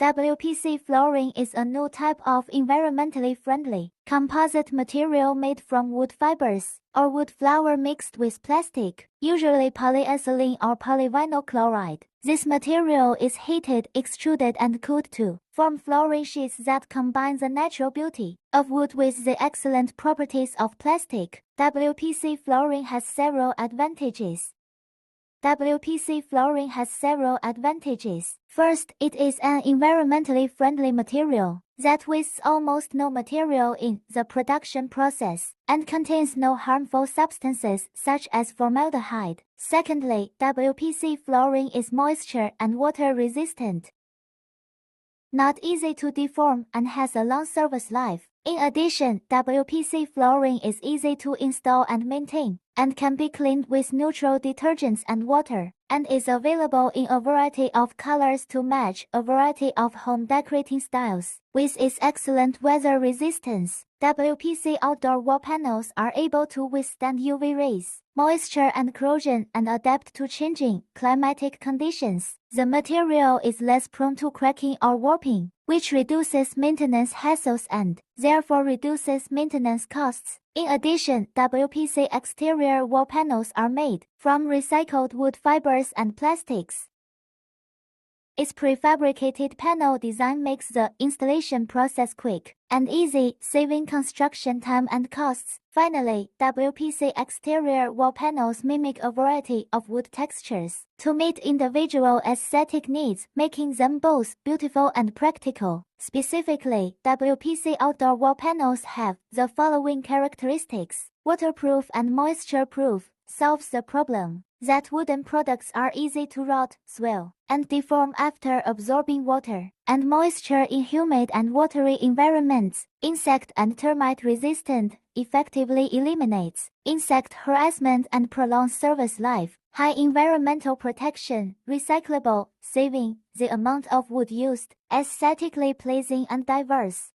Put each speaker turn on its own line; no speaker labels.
WPC flooring is a new type of environmentally friendly composite material made from wood fibers or wood flour mixed with plastic, usually polyethylene or polyvinyl chloride. This material is heated, extruded and cooled to form flooring sheets that combine the natural beauty of wood with the excellent properties of plastic. WPC flooring has several advantages. WPC flooring has several advantages. First, it is an environmentally friendly material that wastes almost no material in the production process and contains no harmful substances such as formaldehyde. Secondly, WPC flooring is moisture and water resistant, not easy to deform, and has a long service life. In addition, WPC flooring is easy to install and maintain, and can be cleaned with neutral detergents and water, and is available in a variety of colors to match a variety of home decorating styles. With its excellent weather resistance, WPC outdoor wall panels are able to withstand UV rays, moisture and corrosion and adapt to changing climatic conditions. The material is less prone to cracking or warping, which reduces maintenance hassles and therefore reduces maintenance costs. In addition, WPC exterior wall panels are made from recycled wood fibers and plastics. Its prefabricated panel design makes the installation process quick and easy, saving construction time and costs. Finally, WPC exterior wall panels mimic a variety of wood textures to meet individual aesthetic needs, making them both beautiful and practical. Specifically, WPC outdoor wall panels have the following characteristics: waterproof and moisture-proof, solves the problem that wooden products are easy to rot, swell, and deform after absorbing water and moisture in humid and watery environments. Insect and termite resistant, effectively eliminates insect harassment and prolongs service life. High environmental protection, recyclable, saving the amount of wood used, aesthetically pleasing and diverse.